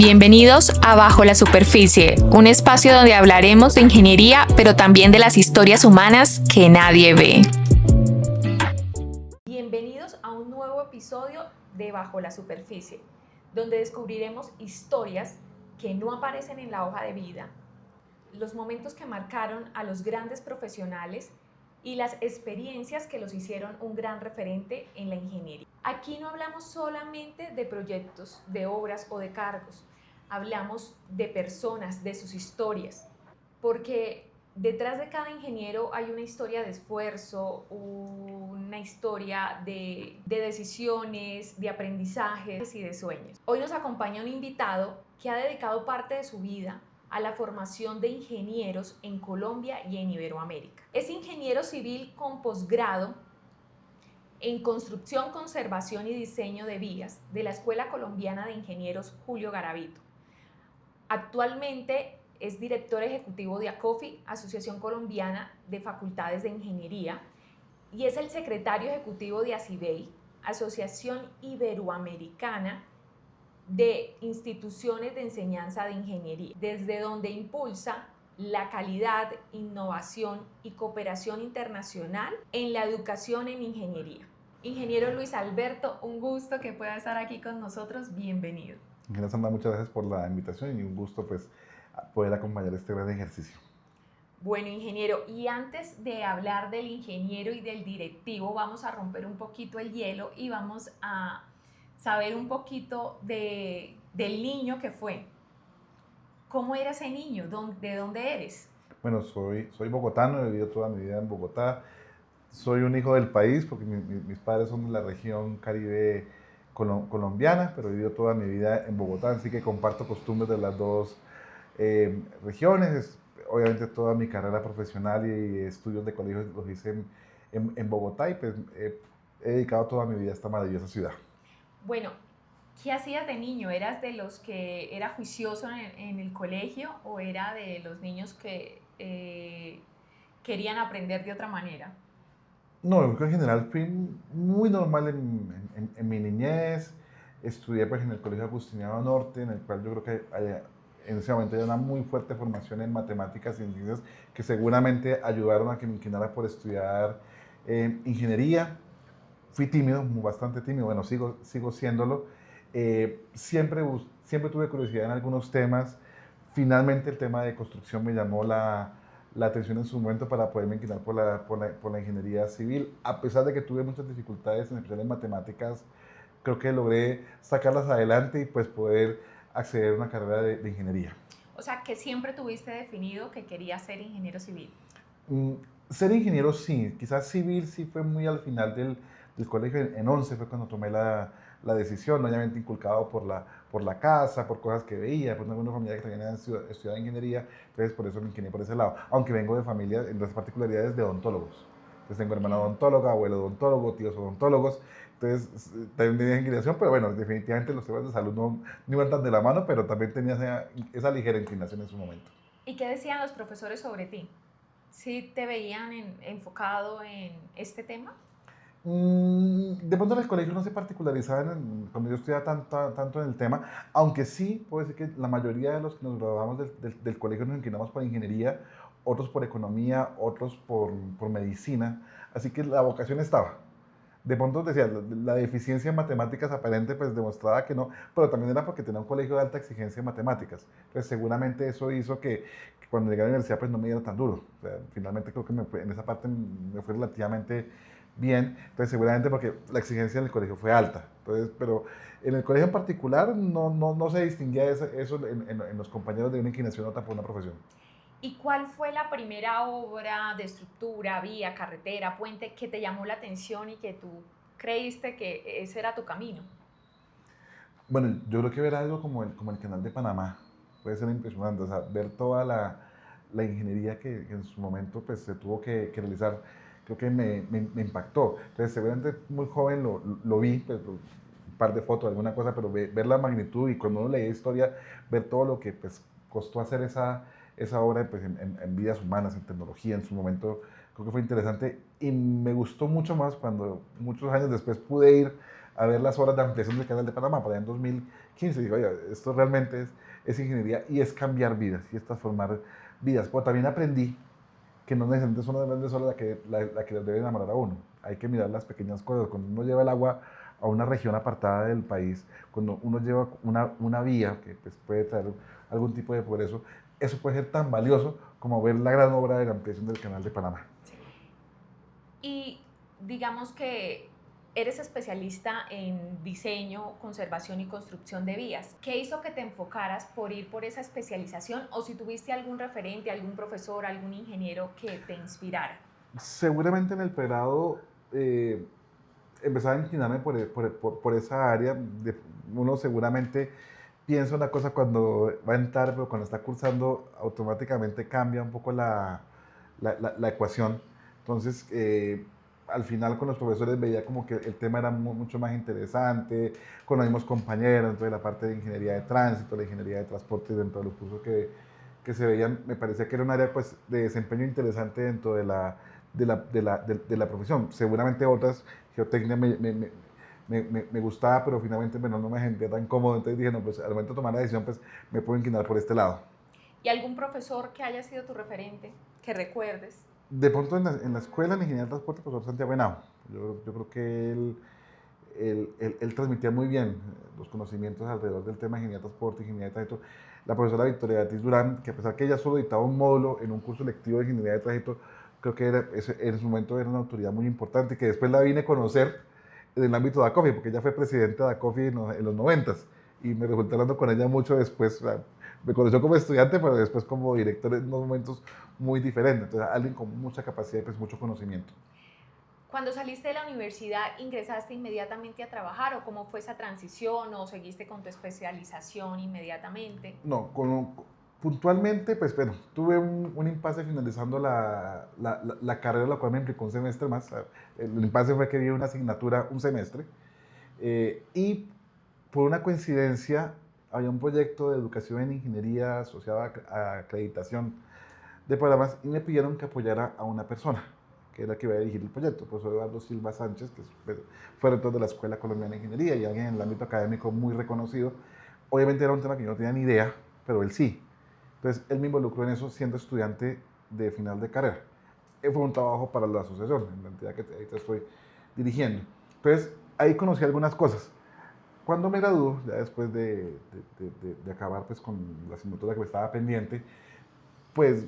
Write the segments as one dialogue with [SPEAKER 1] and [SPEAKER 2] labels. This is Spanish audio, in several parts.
[SPEAKER 1] Bienvenidos a Bajo la Superficie, un espacio donde hablaremos de ingeniería, pero también de las historias humanas que nadie ve. Bienvenidos a un nuevo episodio de Bajo la Superficie, donde descubriremos historias que no aparecen en la hoja de vida, los momentos que marcaron a los grandes profesionales y las experiencias que los hicieron un gran referente en la ingeniería. Aquí no hablamos solamente de proyectos, de obras o de cargos, hablamos de personas, de sus historias, porque detrás de cada ingeniero hay una historia de esfuerzo, una historia de decisiones, de aprendizajes y de sueños. Hoy nos acompaña un invitado que ha dedicado parte de su vida a la formación de ingenieros en Colombia y en Iberoamérica. Es ingeniero civil con posgrado en Construcción, Conservación y Diseño de Vías de la Escuela Colombiana de Ingenieros Julio Garavito. Actualmente es director ejecutivo de ACOFI, Asociación Colombiana de Facultades de Ingeniería, y es el secretario ejecutivo de ACIBEI, Asociación Iberoamericana de Instituciones de Enseñanza de Ingeniería, desde donde impulsa la calidad, innovación y cooperación internacional en la educación en ingeniería. Ingeniero Luis Alberto, un gusto que pueda estar aquí con nosotros. Bienvenido.
[SPEAKER 2] Ingeniero Sandra, muchas gracias por la invitación y un gusto poder acompañar este gran ejercicio.
[SPEAKER 1] Bueno, ingeniero, y antes de hablar del ingeniero y del directivo, vamos a romper un poquito el hielo y vamos a saber un poquito del niño que fue. ¿Cómo era ese niño? ¿De dónde eres?
[SPEAKER 2] Bueno, soy bogotano, he vivido toda mi vida en Bogotá. Soy un hijo del país porque mis padres son de la región Caribe colombiana, pero he vivido toda mi vida en Bogotá, así que comparto costumbres de las dos regiones. Obviamente toda mi carrera profesional y estudios de colegio los hice en Bogotá y pues he dedicado toda mi vida a esta maravillosa ciudad.
[SPEAKER 1] Bueno, ¿qué hacías de niño? ¿Eras de los que era juicioso en el colegio o era de los niños que querían aprender de otra manera?
[SPEAKER 2] No, yo creo que en general fui muy normal en mi niñez. Estudié pues, en el Colegio Agustiniano Norte, en el cual yo creo que en ese momento había una muy fuerte formación en matemáticas y en ciencias que seguramente ayudaron a que me inclinara por estudiar ingeniería. Fui tímido, bastante tímido, bueno, sigo siéndolo. Siempre tuve curiosidad en algunos temas. Finalmente el tema de construcción me llamó la atención en su momento para poderme inclinar por la ingeniería civil. A pesar de que tuve muchas dificultades, en especial en matemáticas, creo que logré sacarlas adelante y pues poder acceder a una carrera de ingeniería.
[SPEAKER 1] O sea, que siempre tuviste definido que querías ser ingeniero civil.
[SPEAKER 2] Mm, Ser ingeniero sí, quizás civil sí fue muy al final del colegio, en 11 fue cuando tomé la decisión, no obviamente inculcado por la casa, por cosas que veía, por alguna familia que también había estudiado ingeniería, entonces por eso me incliné por ese lado, aunque vengo de familia en las particularidades de odontólogos. Entonces tengo hermana odontóloga, abuelo odontólogo, tíos odontólogos, entonces también tenía inclinación, pero bueno, definitivamente los temas de salud no iban tan de la mano, pero también tenía esa ligera inclinación en su momento.
[SPEAKER 1] ¿Y qué decían los profesores sobre ti? ¿Sí te veían enfocado en este tema?
[SPEAKER 2] De pronto en el colegio no se particularizaban cuando yo estudiaba tanto en el tema, aunque sí puedo decir que la mayoría de los que nos graduamos del colegio nos inclinamos por ingeniería, otros por economía, otros por medicina, así que la vocación estaba. De pronto decía, la deficiencia en matemáticas aparente pues demostraba que no, pero también era porque tenía un colegio de alta exigencia en matemáticas. Entonces seguramente eso hizo que cuando llegué a la universidad pues no me diera tan duro. O sea, finalmente creo que en esa parte me fue relativamente bien. Entonces seguramente porque la exigencia en el colegio fue alta. Entonces, pero en el colegio en particular no se distinguía eso en los compañeros de una inclinación u otra por una profesión.
[SPEAKER 1] ¿Y cuál fue la primera obra de estructura, vía, carretera, puente que te llamó la atención y que tú creíste que ese era tu camino?
[SPEAKER 2] Bueno, yo creo que ver algo como el Canal de Panamá puede ser impresionante, o sea, ver toda la ingeniería que en su momento pues, se tuvo que realizar, creo que me impactó. Entonces, seguramente muy joven lo vi, pues, un par de fotos, alguna cosa, pero ver la magnitud y cuando uno leía historia, ver todo lo que pues, costó hacer esa obra pues, en vidas humanas, en tecnología, en su momento, creo que fue interesante y me gustó mucho más cuando muchos años después pude ir a ver las obras de ampliación del canal de Panamá, para allá en 2015. Digo, oye, esto realmente es ingeniería y es cambiar vidas y es transformar vidas. Pero también aprendí que no necesariamente son las grandes olas la que les debe enamorar a uno. Hay que mirar las pequeñas cosas. Cuando uno lleva el agua a una región apartada del país, cuando uno lleva una vía que pues, puede traer algún tipo de progreso, eso puede ser tan valioso como ver la gran obra de la ampliación del canal de Panamá.
[SPEAKER 1] Y digamos que eres especialista en diseño, conservación y construcción de vías. ¿Qué hizo que te enfocaras por ir por esa especialización o si tuviste algún referente, algún profesor, algún ingeniero que te inspirara?
[SPEAKER 2] Seguramente en el pregrado empezaba a inclinarme por esa área. Uno seguramente piensa una cosa cuando va a entrar, pero cuando está cursando automáticamente cambia un poco la ecuación. Entonces, al final con los profesores veía como que el tema era mucho más interesante, con los mismos compañeros, entonces la parte de ingeniería de tránsito, la ingeniería de transporte dentro de los cursos que se veían, me parecía que era un área pues, de desempeño interesante dentro de la profesión. Seguramente otras, geotecnia me gustaba, pero finalmente bueno, no me sentía tan cómodo, entonces dije, no, pues al momento de tomar la decisión, pues me puedo inclinar por este lado.
[SPEAKER 1] ¿Y algún profesor que haya sido tu referente, que recuerdes?
[SPEAKER 2] De pronto en la escuela, en ingeniería de transporte, el profesor Santiago Henao, yo creo que él transmitía muy bien los conocimientos alrededor del tema de ingeniería de transporte, ingeniería de tránsito. La profesora Victoria Beatriz Durán, que a pesar que ella solo dictaba un módulo en un curso lectivo de ingeniería de tránsito, creo que en su momento era una autoridad muy importante, que después la vine a conocer en el ámbito de ACOFI, porque ella fue presidenta de ACOFI en los 90 y me resulté hablando con ella mucho después. O sea, me conoció como estudiante, pero después como director en unos momentos muy diferentes. Entonces, alguien con mucha capacidad y pues mucho conocimiento.
[SPEAKER 1] Cuando saliste de la universidad, ¿ingresaste inmediatamente a trabajar o cómo fue esa transición o seguiste con tu especialización inmediatamente?
[SPEAKER 2] No, puntualmente, pues bueno, tuve un impasse finalizando la carrera, la cual me implicó un semestre más. El impasse fue que vi una asignatura un semestre y por una coincidencia había un proyecto de educación en ingeniería asociado a acreditación de programas y me pidieron que apoyara a una persona que era la que iba a dirigir el proyecto, el profesor Eduardo Silva Sánchez, que fue rector de la Escuela Colombiana de Ingeniería y alguien en el ámbito académico muy reconocido. Obviamente era un tema que yo no tenía ni idea, pero él sí. Entonces él me involucró en eso siendo estudiante de final de carrera. Fue un trabajo para la asociación, en la entidad que ahorita estoy dirigiendo. Entonces ahí conocí algunas cosas. Cuando me graduó, ya después de acabar pues, con la asignatura que me estaba pendiente, pues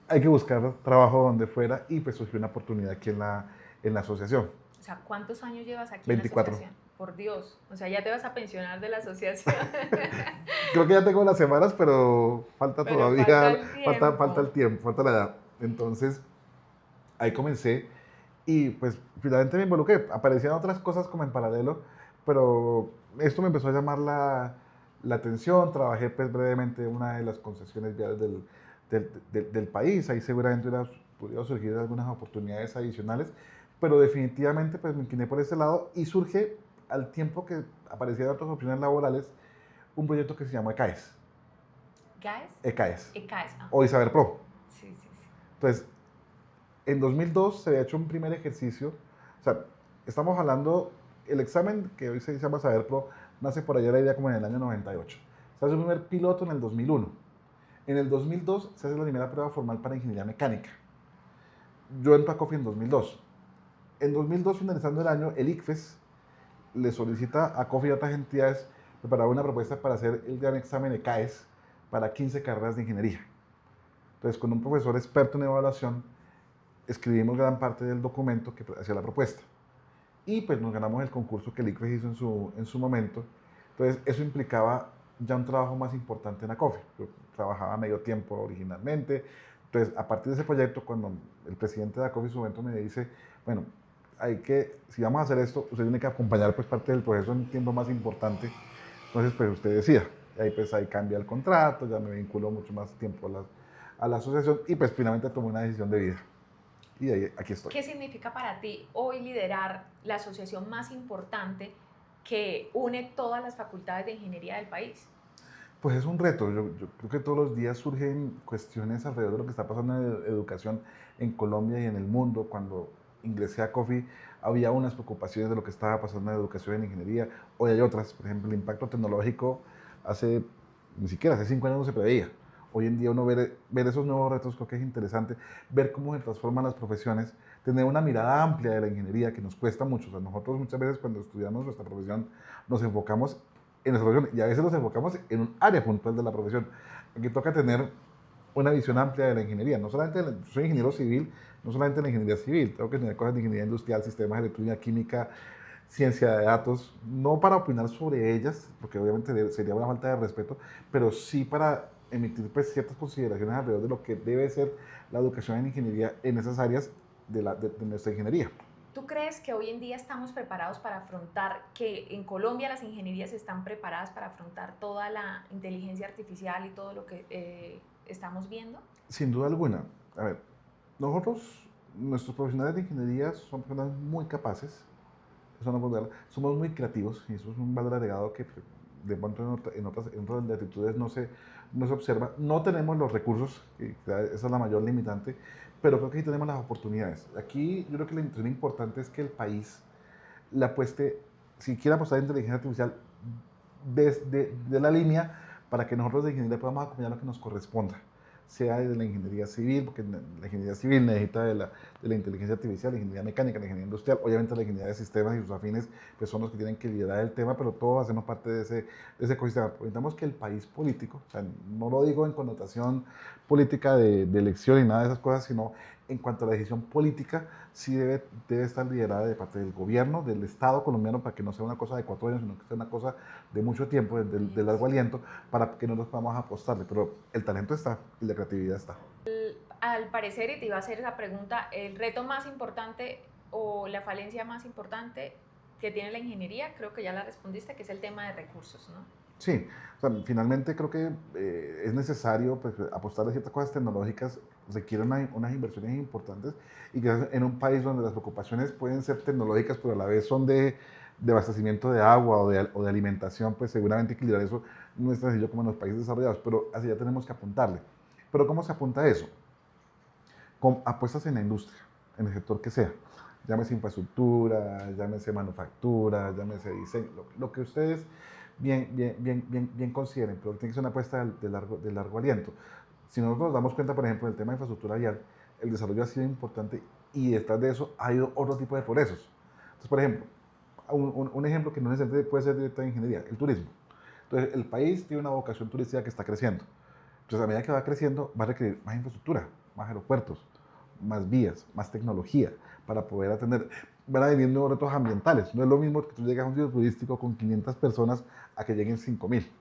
[SPEAKER 2] hay que buscar trabajo donde fuera y pues surgió una oportunidad aquí en la asociación.
[SPEAKER 1] O sea, ¿cuántos años llevas aquí en la
[SPEAKER 2] 24.
[SPEAKER 1] asociación? Por Dios, o sea, ya te vas a pensionar de la asociación.
[SPEAKER 2] Creo que ya tengo las semanas, pero falta
[SPEAKER 1] Pero falta
[SPEAKER 2] todavía,
[SPEAKER 1] el
[SPEAKER 2] falta
[SPEAKER 1] tiempo.
[SPEAKER 2] el tiempo, falta la edad. Entonces, ahí comencé y pues finalmente me involucré. Aparecían otras cosas como en paralelo, pero esto me empezó a llamar la atención. Trabajé pues brevemente en una de las concesiones viales del país. Ahí seguramente pudieron surgir algunas oportunidades adicionales, pero definitivamente pues me incliné por ese lado y surge al tiempo que aparecían otras opciones laborales un proyecto que se llama ECAES.
[SPEAKER 1] ¿GAES?
[SPEAKER 2] ECAES
[SPEAKER 1] ECAES, ah.
[SPEAKER 2] o Isaber Pro.
[SPEAKER 1] Sí, sí, sí.
[SPEAKER 2] Entonces, en 2002 se había hecho un primer ejercicio, o sea, estamos hablando, el examen que hoy se llama Saber Pro nace por allá la idea como en el año 98. Se hace un primer piloto en el 2001. En el 2002 se hace la primera prueba formal para ingeniería mecánica. Yo entro a COFI en 2002. En 2002, finalizando el año, el ICFES le solicita a COFI y a otras entidades preparar una propuesta para hacer el gran examen de CAES para 15 carreras de ingeniería. Entonces, con un profesor experto en evaluación, escribimos gran parte del documento que hacía la propuesta. Y pues nos ganamos el concurso que el ICFES hizo en su momento. Entonces, eso implicaba ya un trabajo más importante en ACOFI. Yo trabajaba medio tiempo originalmente. Entonces, a partir de ese proyecto, cuando el presidente de ACOFI en su momento me dice, bueno, si vamos a hacer esto, usted tiene que acompañar pues parte del proceso en un tiempo más importante. Entonces, pues usted decida. Y ahí pues ahí cambia el contrato, ya me vinculo mucho más tiempo a la asociación y pues finalmente tomé una decisión de vida. Y ahí, aquí estoy.
[SPEAKER 1] ¿Qué significa para ti hoy liderar la asociación más importante que une todas las facultades de ingeniería del país?
[SPEAKER 2] Pues es un reto. Yo creo que todos los días surgen cuestiones alrededor de lo que está pasando en educación en Colombia y en el mundo. Cuando ingresé a COFI había unas preocupaciones de lo que estaba pasando en la educación y en la ingeniería, hoy hay otras, por ejemplo, el impacto tecnológico hace, ni siquiera hace 5 años no se preveía. Hoy en día uno ver esos nuevos retos creo que es interesante, ver cómo se transforman las profesiones, tener una mirada amplia de la ingeniería que nos cuesta mucho. O sea, nosotros muchas veces cuando estudiamos nuestra profesión nos enfocamos en nuestra profesión y a veces nos enfocamos en un área puntual de la profesión. Aquí toca tener una visión amplia de la ingeniería. No solamente, soy ingeniero civil, no solamente la ingeniería civil, tengo que tener cosas de ingeniería industrial, sistemas, electrónica, química, ciencia de datos, no para opinar sobre ellas, porque obviamente sería una falta de respeto, pero sí para emitir pues, ciertas consideraciones alrededor de lo que debe ser la educación en ingeniería en esas áreas de nuestra ingeniería.
[SPEAKER 1] ¿Tú crees que hoy en día estamos preparados para afrontar, que en Colombia las ingenierías están preparadas para afrontar toda la inteligencia artificial y todo lo que estamos viendo?
[SPEAKER 2] Sin duda alguna. A ver, nosotros, nuestros profesionales de ingeniería son personas muy capaces, eso no puedo negar. Somos muy creativos y eso es un valor agregado que de pronto en otras latitudes no se observa. No tenemos los recursos, y esa es la mayor limitante, pero creo que sí tenemos las oportunidades. Aquí yo creo que la intención importante es que el país le apueste, si quiere apostar en inteligencia artificial, de la línea para que nosotros de ingeniería podamos acompañar lo que nos corresponda, sea de la ingeniería civil, porque la ingeniería civil necesita de la inteligencia artificial, la ingeniería mecánica, la ingeniería industrial, obviamente la ingeniería de sistemas y sus afines pues son los que tienen que liderar el tema, pero todos hacemos parte de ese ecosistema. Necesitamos que el país político, o sea, no lo digo en connotación política de elección y nada de esas cosas, sino en cuanto a la decisión política, sí debe estar liderada de parte del gobierno, del Estado colombiano, para que no sea una cosa de 4 años, sino que sea una cosa de mucho tiempo, de largo aliento, para que no nos podamos apostarle. Pero el talento está y la creatividad está.
[SPEAKER 1] Al parecer, y te iba a hacer esa pregunta, el reto más importante o la falencia más importante que tiene la ingeniería, creo que ya la respondiste, que es el tema de recursos, ¿no?
[SPEAKER 2] Sí, o sea, finalmente creo que es necesario pues, apostar a ciertas cosas tecnológicas, requieren unas inversiones importantes y que en un país donde las preocupaciones pueden ser tecnológicas, pero a la vez son de abastecimiento de agua o de alimentación, pues seguramente equilibrar eso no es tan sencillo como en los países desarrollados, pero así ya tenemos que apuntarle. Pero ¿cómo se apunta a eso? Con apuestas en la industria, en el sector que sea. Llámese infraestructura, llámese manufactura, llámese diseño, lo que ustedes bien consideren, pero tiene que ser una apuesta de largo aliento. Si nosotros nos damos cuenta, por ejemplo, del tema de infraestructura vial, el desarrollo ha sido importante y detrás de eso ha ido otro tipo de progresos. Entonces, por ejemplo, un ejemplo que no necesariamente puede ser directo de ingeniería, el turismo. Entonces, el país tiene una vocación turística que está creciendo. Entonces, a medida que va creciendo, va a requerir más infraestructura, más aeropuertos, más vías, más tecnología para poder atender. Van a venir nuevos retos ambientales. No es lo mismo que tú llegas a un sitio turístico con 500 personas a que lleguen 5000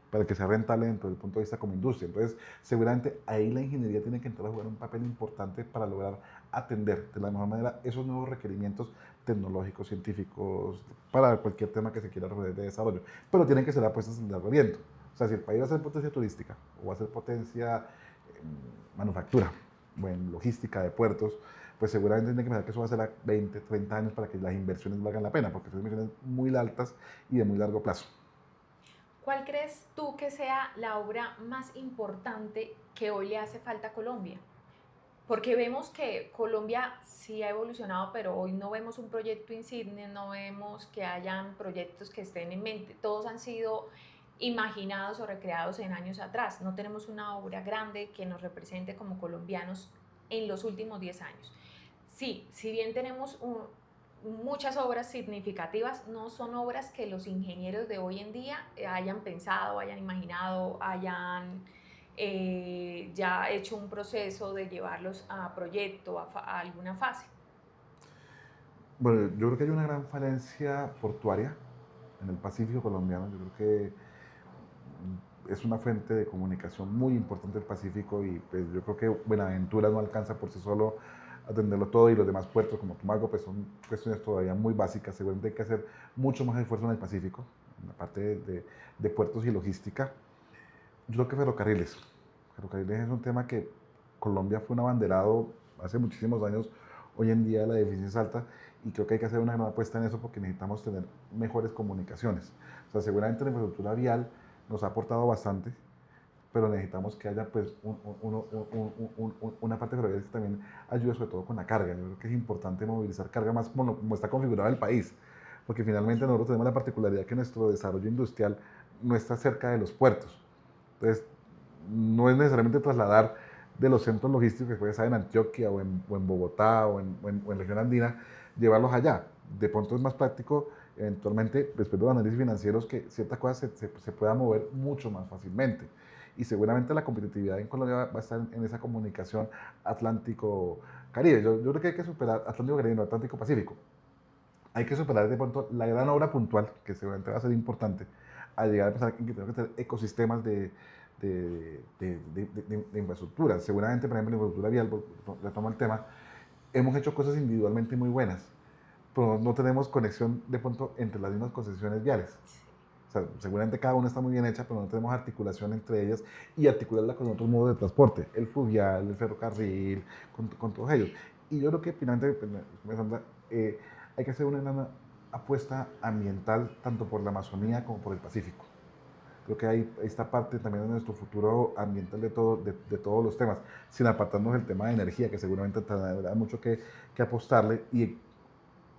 [SPEAKER 2] para que sea rentable dentro del punto de vista como industria. Entonces, seguramente ahí la ingeniería tiene que entrar a jugar un papel importante para lograr atender de la mejor manera esos nuevos requerimientos tecnológicos, científicos, para cualquier tema que se quiera resolver de desarrollo. Pero tienen que ser apuestas en largo aliento. O sea, si el país va a ser potencia turística o va a ser potencia manufactura o en logística de puertos, pues seguramente tiene que pensar que eso va a ser a 20, 30 años para que las inversiones valgan la pena, porque son inversiones muy altas y de muy largo plazo.
[SPEAKER 1] ¿Cuál crees tú que sea la obra más importante que hoy le hace falta a Colombia? Porque vemos que Colombia sí ha evolucionado, pero hoy no vemos un proyecto insigne, no vemos que hayan proyectos que estén en mente. Todos han sido imaginados o recreados en años atrás. No tenemos una obra grande que nos represente como colombianos en los últimos 10 años. Sí, si bien tenemos muchas obras significativas, no son obras que los ingenieros de hoy en día hayan pensado, hayan imaginado, hayan ya hecho un proceso de llevarlos a proyecto, a alguna fase.
[SPEAKER 2] Bueno, yo creo que hay una gran falencia portuaria en el Pacífico colombiano. Yo creo que es una fuente de comunicación muy importante el Pacífico y pues yo creo que Buenaventura no alcanza por sí solo a atenderlo todo y los demás puertos como Tumaco pues son cuestiones todavía muy básicas. Seguramente hay que hacer mucho más esfuerzo en el Pacífico, en la parte de puertos y logística. Yo creo que ferrocarriles. Ferrocarriles es un tema que Colombia fue un abanderado hace muchísimos años. Hoy en día la deficiencia es alta y creo que hay que hacer una gran apuesta en eso porque necesitamos tener mejores comunicaciones. O sea, seguramente la infraestructura vial nos ha aportado bastante, pero necesitamos que haya pues una parte ferroviaria que también ayude sobre todo con la carga. Yo creo que es importante movilizar carga más como está configurado el país, porque finalmente nosotros tenemos la particularidad que nuestro desarrollo industrial no está cerca de los puertos. Entonces, no es necesariamente trasladar de los centros logísticos que puede estar en Antioquia o en Bogotá o en región andina, llevarlos allá. De pronto es más práctico, eventualmente, después de los análisis financieros, que ciertas cosas se puedan mover mucho más fácilmente. Y seguramente la competitividad en Colombia va a estar en esa comunicación Atlántico-Caribe. Yo creo que hay que superar Atlántico-Caribe, no Atlántico-Pacífico. Hay que superar de pronto la gran obra puntual, que seguramente va a ser importante, a llegar a pensar en que tenemos que tener ecosistemas de infraestructura. Seguramente, por ejemplo, en infraestructura vial, retomo el tema, hemos hecho cosas individualmente muy buenas, pero no tenemos conexión de pronto entre las mismas concesiones viales. O sea, seguramente cada una está muy bien hecha, pero no tenemos articulación entre ellas y articularla con otros modos de transporte, el fluvial, el ferrocarril, con todos ellos. Y yo creo que finalmente, hay que hacer una apuesta ambiental tanto por la Amazonía como por el Pacífico. Creo que hay esta parte también de nuestro futuro ambiental de todos los temas, sin apartarnos del tema de energía, que seguramente tendrá mucho que apostarle, y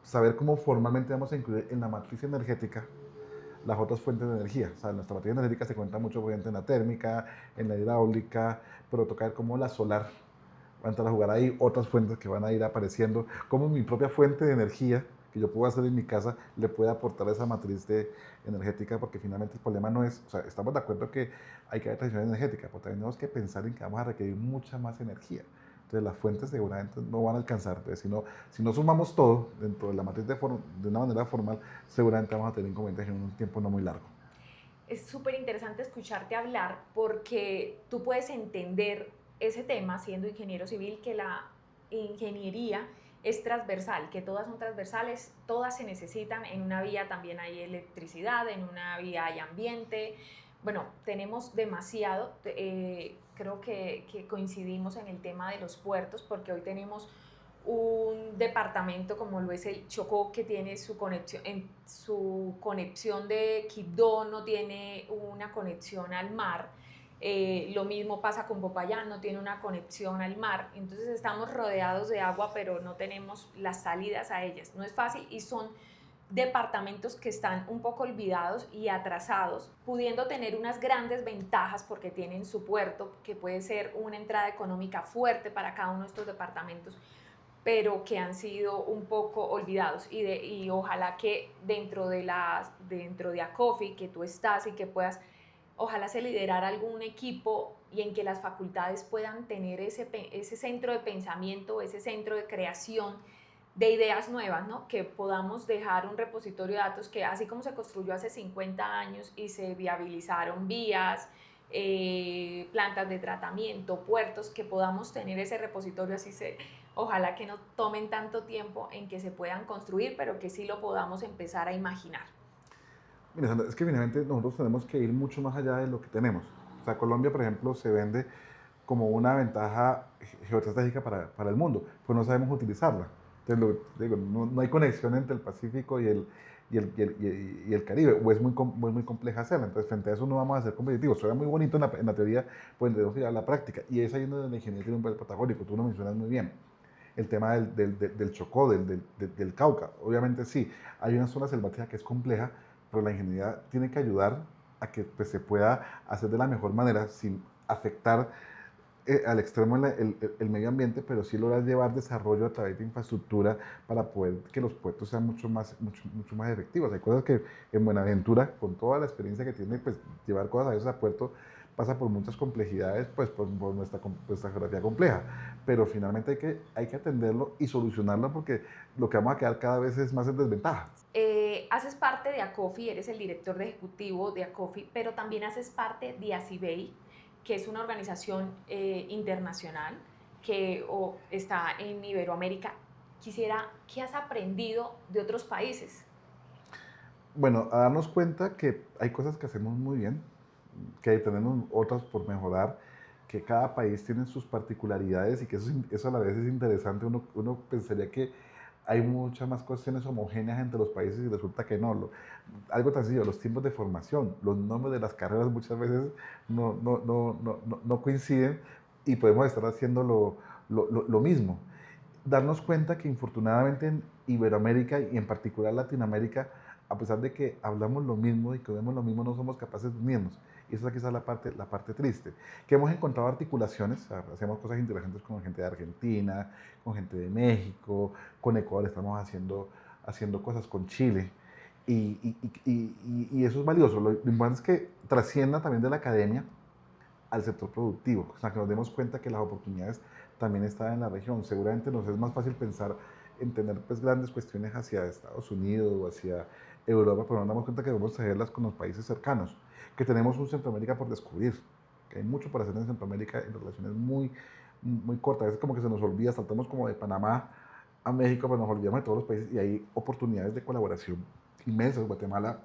[SPEAKER 2] saber cómo formalmente vamos a incluir en la matriz energética las otras fuentes de energía. O sea, nuestra matriz energética se cuenta mucho obviamente en la térmica, en la hidráulica, pero toca ver cómo la solar va a entrar a jugar ahí, otras fuentes que van a ir apareciendo, como mi propia fuente de energía que yo puedo hacer en mi casa le puede aportar a esa matriz energética, porque finalmente el problema no es, o sea, estamos de acuerdo que hay que haber transición energética, pero también tenemos que pensar en que vamos a requerir mucha más energía. Entonces las fuentes seguramente no van a alcanzar. Entonces si no sumamos todo dentro de la matriz de una manera formal, seguramente vamos a tener inconvenientes en un tiempo no muy largo.
[SPEAKER 1] Es súper interesante escucharte hablar porque tú puedes entender ese tema siendo ingeniero civil, que la ingeniería es transversal, que todas son transversales, todas se necesitan. En una vía también hay electricidad, en una vía hay ambiente. Bueno, tenemos demasiado. Creo que coincidimos en el tema de los puertos, porque hoy tenemos un departamento como lo es el Chocó, que tiene su conexión de Quibdó, no tiene una conexión al mar. Lo mismo pasa con Popayán, no tiene una conexión al mar. Entonces estamos rodeados de agua, pero no tenemos las salidas a ellas. No es fácil, y son departamentos que están un poco olvidados y atrasados, pudiendo tener unas grandes ventajas porque tienen su puerto, que puede ser una entrada económica fuerte para cada uno de estos departamentos, pero que han sido un poco olvidados, y ojalá que dentro de ACOFI, que tú estás y que puedas, ojalá se liderar algún equipo y en que las facultades puedan tener ese centro de pensamiento, ese centro de creación de ideas nuevas, ¿no? Que podamos dejar un repositorio de datos que, así como se construyó hace 50 años y se viabilizaron vías, plantas de tratamiento, puertos, que podamos tener ese repositorio así. Ojalá que no tomen tanto tiempo en que se puedan construir, pero que sí lo podamos empezar a imaginar.
[SPEAKER 2] Mira, Sandra, es que finalmente nosotros tenemos que ir mucho más allá de lo que tenemos. O sea, Colombia, por ejemplo, se vende como una ventaja geoestratégica para el mundo, pues no sabemos utilizarla. Entonces, digo, no hay conexión entre el Pacífico y el Caribe, o es muy compleja hacerla. Entonces, frente a eso no vamos a ser competitivos. Suena muy bonito en la teoría, pues tenemos que ir a la práctica. Y es ahí donde la ingeniería tiene un papel protagónico, tú lo mencionas muy bien. El tema del Chocó, del Cauca, obviamente sí, hay una zona selvática que es compleja, pero la ingeniería tiene que ayudar a que pues, se pueda hacer de la mejor manera sin afectar al extremo el medio ambiente, pero sí lograr llevar desarrollo a través de infraestructura para poder que los puertos sean mucho más efectivos. Hay cosas que en Buenaventura, con toda la experiencia que tiene, pues llevar cosas a veces a puerto pasa por muchas complejidades, pues por nuestra geografía compleja, pero finalmente hay que atenderlo y solucionarlo, porque lo que vamos a quedar cada vez es más en desventaja.
[SPEAKER 1] Haces parte de ACOFI, eres el director ejecutivo de ACOFI, pero también haces parte de ACIBEI, que es una organización internacional que está en Iberoamérica. Quisiera, ¿qué has aprendido de otros países?
[SPEAKER 2] Bueno, a darnos cuenta que hay cosas que hacemos muy bien, que tenemos otras por mejorar, que cada país tiene sus particularidades y que eso a la vez es interesante. Uno pensaría que hay muchas más cuestiones homogéneas entre los países y resulta que no. Algo tan sencillo, los tiempos de formación, los nombres de las carreras muchas veces no coinciden y podemos estar haciendo lo mismo. Darnos cuenta que infortunadamente en Iberoamérica y en particular Latinoamérica, a pesar de que hablamos lo mismo y que vemos lo mismo, no somos capaces de unirnos. Y esa es quizás la parte triste. Que hemos encontrado articulaciones, hacemos cosas interesantes con gente de Argentina, con gente de México, con Ecuador estamos haciendo cosas con Chile. Y eso es valioso. Lo importante es que trascienda también de la academia al sector productivo, o sea, que nos demos cuenta que las oportunidades también están en la región. Seguramente nos es más fácil pensar en tener pues, grandes cuestiones hacia Estados Unidos o hacia Europa, pero nos damos cuenta que debemos traerlas con los países cercanos, que tenemos un Centroamérica por descubrir, que hay mucho para hacer en Centroamérica en relaciones muy cortas. A veces como que se nos olvida, saltamos como de Panamá a México, pero nos olvidamos de todos los países y hay oportunidades de colaboración inmensas. Guatemala,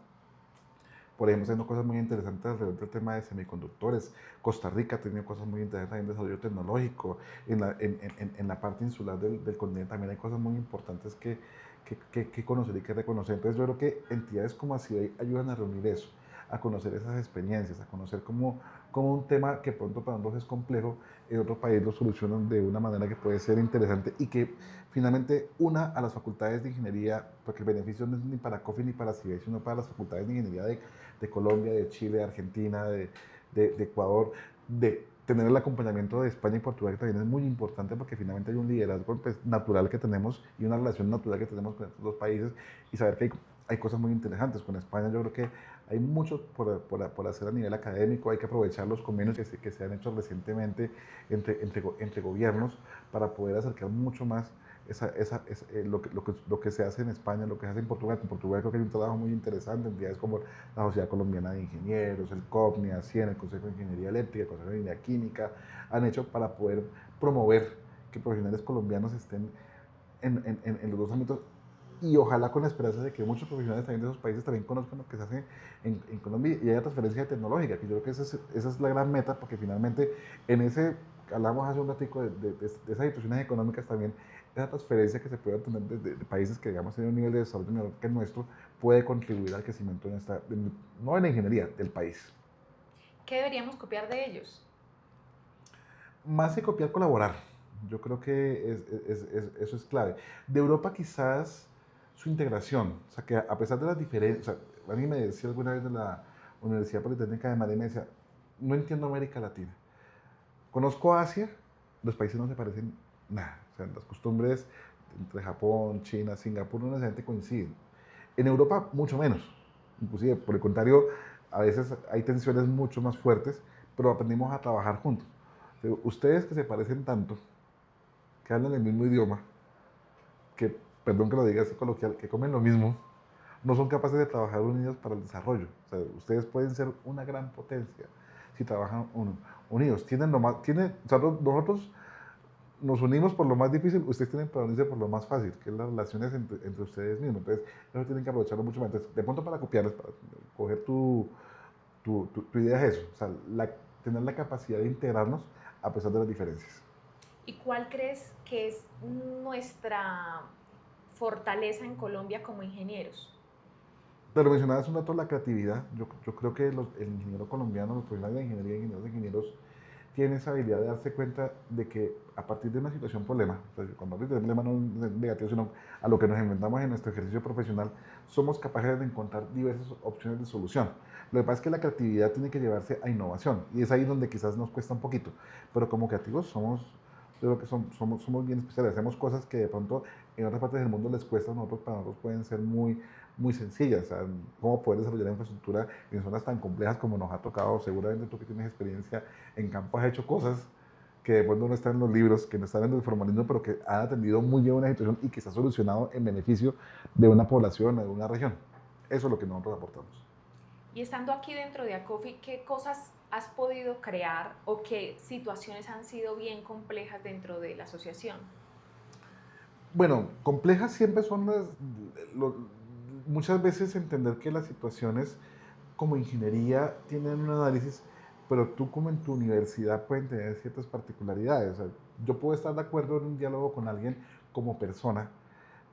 [SPEAKER 2] por ejemplo, haciendo cosas muy interesantes alrededor del tema de semiconductores. Costa Rica ha tenido cosas muy interesantes en desarrollo tecnológico. En la parte insular del continente también hay cosas muy importantes que conocer y que reconocer. Entonces yo creo que entidades como así ayudan a reunir eso, a conocer esas experiencias, a conocer cómo un tema que pronto para nosotros es complejo, en otro país lo solucionan de una manera que puede ser interesante y que finalmente una a las facultades de ingeniería, porque el beneficio no es ni para COFI ni para CIBE, sino para las facultades de ingeniería de Colombia, de Chile, de Argentina, de Ecuador, de tener el acompañamiento de España y Portugal, que también es muy importante porque finalmente hay un liderazgo pues, natural que tenemos y una relación natural que tenemos con estos dos países y saber que hay cosas muy interesantes. Con España yo creo que hay mucho por hacer a nivel académico, hay que aprovechar los convenios que se han hecho recientemente entre gobiernos para poder acercar mucho más lo que se hace en España, lo que se hace en Portugal. En Portugal creo que hay un trabajo muy interesante, entidades como la Sociedad Colombiana de Ingenieros, el COPNI, ACIEN, el Consejo de Ingeniería Eléctrica, el Consejo de Ingeniería Química, han hecho para poder promover que profesionales colombianos estén en los dos ámbitos y ojalá con la esperanza de que muchos profesionales también de esos países también conozcan lo que se hace en Colombia y haya transferencia tecnológica, que yo creo que esa es la gran meta, porque finalmente en ese, hablamos hace un ratico de esas situaciones económicas también, esa transferencia que se puede obtener de países que digamos tienen un nivel de desarrollo menor que el nuestro, puede contribuir al crecimiento no en la ingeniería, del país.
[SPEAKER 1] ¿Qué deberíamos copiar de ellos?
[SPEAKER 2] Más que copiar, colaborar. Yo creo que eso es clave. De Europa quizás su integración, o sea, que a pesar de las diferencias, o sea, alguien me decía alguna vez de la Universidad Politécnica de Madrid, me decía, no entiendo América Latina. Conozco Asia, los países no se parecen nada, o sea, las costumbres entre Japón, China, Singapur no necesariamente coinciden. En Europa mucho menos, inclusive por el contrario, a veces hay tensiones mucho más fuertes, pero aprendimos a trabajar juntos. Ustedes que se parecen tanto, que hablan el mismo idioma, que, perdón que lo diga así coloquial, que comen lo mismo, no son capaces de trabajar unidos para el desarrollo. O sea, ustedes pueden ser una gran potencia si trabajan unidos. Tienen lo más, o sea, nosotros nos unimos por lo más difícil, ustedes tienen para unirse por lo más fácil, que es las relaciones entre ustedes mismos. Entonces, eso tienen que aprovecharlo mucho más. Entonces, de pronto para copiarles, para coger tu idea es eso, o sea, tener la capacidad de integrarnos a pesar de las diferencias.
[SPEAKER 1] ¿Y cuál crees que es nuestra fortaleza en Colombia como ingenieros?
[SPEAKER 2] Pero mencionabas un dato, la creatividad. Yo creo que el ingeniero colombiano, los profesionales de ingeniería, ingenieros, tienen esa habilidad de darse cuenta de que a partir de una situación problema, o sea, cuando hablo de problema no es negativo, sino a lo que nos inventamos en nuestro ejercicio profesional, somos capaces de encontrar diversas opciones de solución. Lo que pasa es que la creatividad tiene que llevarse a innovación y es ahí donde quizás nos cuesta un poquito, pero como creativos yo creo que somos bien especiales, hacemos cosas que de pronto en otras partes del mundo les cuesta, para nosotros pueden ser muy sencillas, o sea, cómo poder desarrollar la infraestructura en zonas tan complejas como nos ha tocado. Seguramente tú que tienes experiencia en campo has hecho cosas que después no están en los libros, que no están en el formalismo, pero que han atendido muy bien una situación y que se ha solucionado en beneficio de una población, de una región. Eso es lo que nosotros aportamos.
[SPEAKER 1] Y estando aquí dentro de ACOFI, ¿qué cosas has podido crear o qué situaciones han sido bien complejas dentro de la asociación?
[SPEAKER 2] Bueno, complejas siempre son lo- muchas veces entender que las situaciones como ingeniería tienen un análisis, pero tú como en tu universidad pueden tener ciertas particularidades. O sea, yo puedo estar de acuerdo en un diálogo con alguien como persona,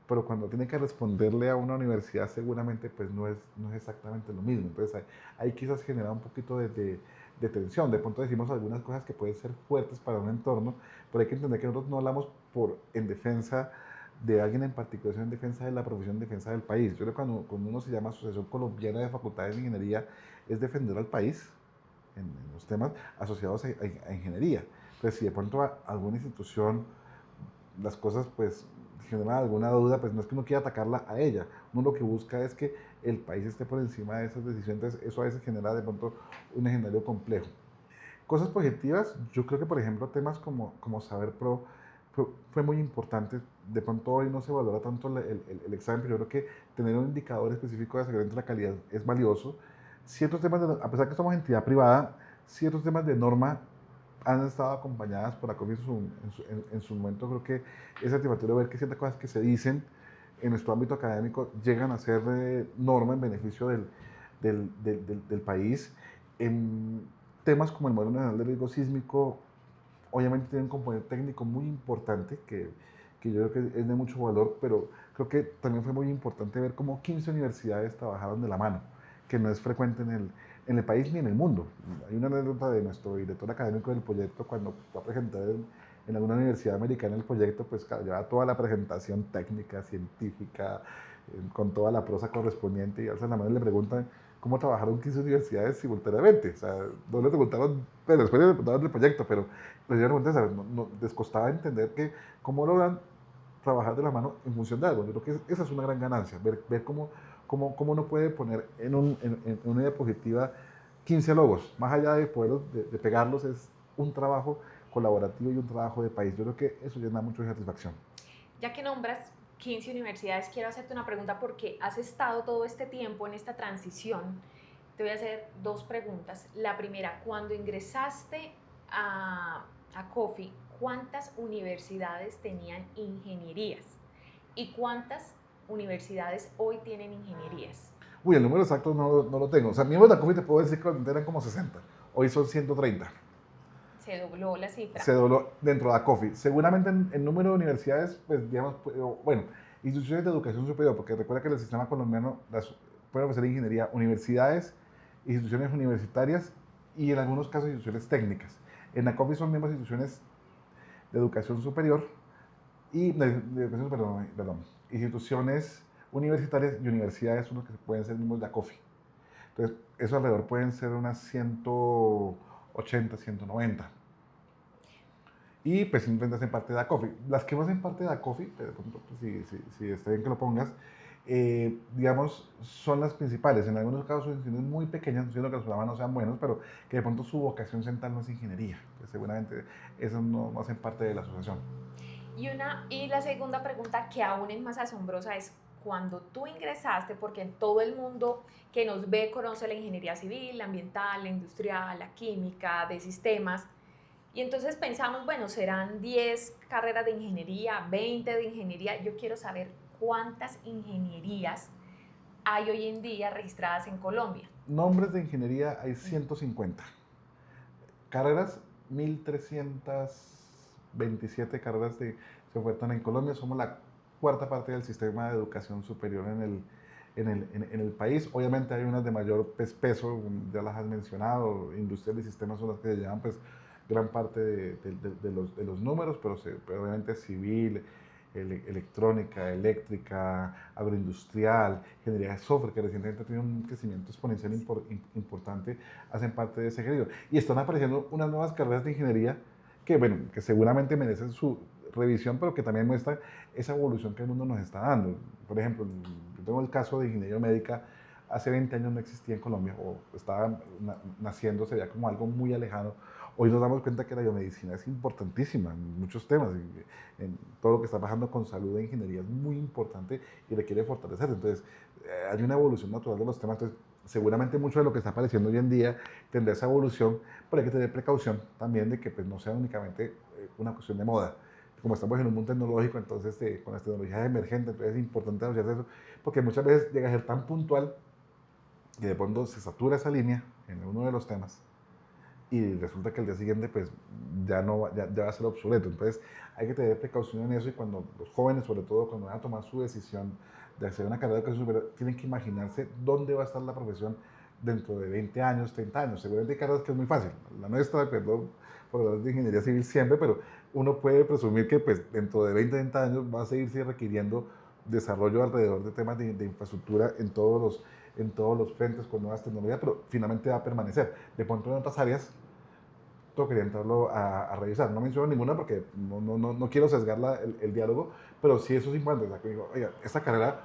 [SPEAKER 2] pero cuando tiene que responderle a una universidad seguramente pues no es exactamente lo mismo. Entonces ahí quizás genera un poquito de tensión. De pronto decimos algunas cosas que pueden ser fuertes para un entorno, pero hay que entender que nosotros no hablamos en defensa de alguien en particular, sino en defensa de la profesión, en defensa del país. Yo creo que cuando uno se llama Asociación Colombiana de Facultades de Ingeniería, es defender al país en los temas asociados a ingeniería. Entonces, si de pronto alguna institución, las cosas pues generan alguna duda, pues no es que uno quiera atacarla a ella, uno lo que busca es que el país esté por encima de esas decisiones, entonces eso a veces genera de pronto un escenario complejo. Cosas positivas, yo creo que por ejemplo temas como Saber Pro fue muy importante. De pronto hoy no se valora tanto el examen, pero yo creo que tener un indicador específico de aseguramiento de la calidad es valioso. Ciertos temas, a pesar que somos entidad privada, ciertos temas de norma han estado acompañadas por ACOFI en su momento. Creo que es satisfactorio ver que ciertas cosas que se dicen en nuestro ámbito académico llegan a ser norma en beneficio del país. En temas como el modelo nacional de riesgo sísmico, obviamente tiene un componente técnico muy importante que yo creo que es de mucho valor, pero creo que también fue muy importante ver cómo 15 universidades trabajaron de la mano, que no es frecuente en el país ni en el mundo. Hay una anécdota de nuestro director académico del proyecto cuando fue a presentar en alguna universidad americana el proyecto, pues claro, llevaba toda la presentación técnica, científica, con toda la prosa correspondiente, y alzan la mano y le preguntan cómo trabajaron 15 universidades simultáneamente. O sea, no le preguntaron, pero después le preguntaron del proyecto, pero les dieron cuenta, les costaba entender que cómo logran trabajar de la mano en función de algo. Yo creo que esa es una gran ganancia, ver cómo uno puede poner en una diapositiva 15 logos, más allá de poder de pegarlos, es un trabajo colaborativo y un trabajo de país. Yo creo que eso llena mucho de satisfacción.
[SPEAKER 1] Ya que nombras 15 universidades, quiero hacerte una pregunta porque has estado todo este tiempo en esta transición. Te voy a hacer dos preguntas. La primera, cuando ingresaste a COFI, ¿cuántas universidades tenían ingenierías? ¿Y cuántas universidades hoy tienen ingenierías?
[SPEAKER 2] Uy, el número exacto no lo tengo. O sea, miembros de la COFI te puedo decir que eran como 60. Hoy son 130.
[SPEAKER 1] Se dobló la cifra.
[SPEAKER 2] Se dobló dentro de la COFI. Seguramente en número de universidades, pues digamos, bueno, instituciones de educación superior, porque recuerda que el sistema colombiano puede ofrecer ingeniería, universidades, instituciones universitarias y en algunos casos instituciones técnicas. En la COFI son miembros de instituciones de educación superior y de educación superior, perdón, instituciones universitarias y universidades son los que pueden ser miembros de la COFI. Entonces, eso alrededor pueden ser unas 180, 190. Y pues simplemente hacen parte de ACOFI. Las que no hacen parte de ACOFI, pues, si está bien que lo pongas, digamos, son las principales. En algunos casos son instituciones muy pequeñas, no siendo que los programas no sean buenos, pero que de pronto su vocación central no es ingeniería. Pues seguramente esas no hacen parte de la asociación.
[SPEAKER 1] Y la segunda pregunta, que aún es más asombrosa, es cuando tú ingresaste, porque en todo el mundo que nos ve conoce la ingeniería civil, la ambiental, la industrial, la química, de sistemas, y entonces pensamos, bueno, serán 10 carreras de ingeniería, 20 de ingeniería. Yo quiero saber cuántas ingenierías hay hoy en día registradas en Colombia.
[SPEAKER 2] Nombres de ingeniería hay 150. Carreras, 1327 carreras se ofertan en Colombia. Somos la cuarta parte del sistema de educación superior en el país. Obviamente hay unas de mayor peso, ya las has mencionado, industrial y sistemas son las que se llevan pues gran parte de los números, pero obviamente civil, electrónica, eléctrica, agroindustrial, ingeniería de software, que recientemente ha tenido un crecimiento exponencial importante, hacen parte de ese género. Y están apareciendo unas nuevas carreras de ingeniería que, bueno, que seguramente merecen su revisión, pero que también muestran esa evolución que el mundo nos está dando. Por ejemplo, yo tengo el caso de ingeniería médica. Hace 20 años no existía en Colombia, o estaba naciendo, se veía como algo muy alejano. Hoy nos damos cuenta que la biomedicina es importantísima en muchos temas, en todo lo que está pasando con salud e ingeniería es muy importante y requiere fortalecerse. Entonces, hay una evolución natural de los temas. Entonces, seguramente mucho de lo que está apareciendo hoy en día tendrá esa evolución, pero hay que tener precaución también de que pues, no sea únicamente una cuestión de moda. Como estamos en un mundo tecnológico, entonces con las tecnologías emergentes, entonces es importante asociarse a eso, porque muchas veces llega a ser tan puntual que de pronto se satura esa línea en uno de los temas y resulta que el día siguiente pues ya, no, ya va a ser obsoleto. Entonces hay que tener precaución en eso y cuando los jóvenes, sobre todo cuando van a tomar su decisión de hacer una carrera de educación superior, tienen que imaginarse dónde va a estar la profesión dentro de 20 años, 30 años. Seguramente hay carreras que es muy fácil. La nuestra, perdón, por hablar de ingeniería civil siempre, pero uno puede presumir que pues, dentro de 20, 30 años va a seguirse requiriendo desarrollo alrededor de temas de infraestructura en todos los frentes con nuevas tecnologías, pero finalmente va a permanecer. De pronto en otras áreas tocaría entrarlo a revisar. No menciono ninguna porque no quiero sesgar el diálogo, pero sí eso es importante. O sea, que digo, oiga, esta carrera,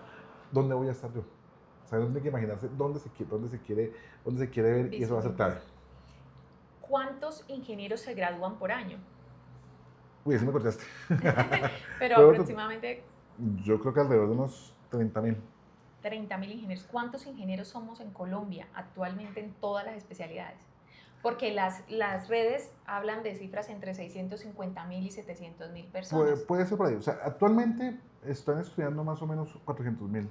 [SPEAKER 2] ¿dónde voy a estar yo? O sea, uno tiene que imaginarse dónde se quiere ver y eso va a ser clave.
[SPEAKER 1] ¿Cuántos ingenieros se gradúan por año?
[SPEAKER 2] Uy, así me cortaste.
[SPEAKER 1] Pero
[SPEAKER 2] Pero
[SPEAKER 1] aproximadamente
[SPEAKER 2] yo creo que alrededor de unos 30.000.
[SPEAKER 1] 30.000 ingenieros. ¿Cuántos ingenieros somos en Colombia actualmente en todas las especialidades? Porque las redes hablan de cifras entre 650.000 y 700.000 personas.
[SPEAKER 2] Puede ser por ahí. O sea, actualmente están estudiando más o menos 400.000.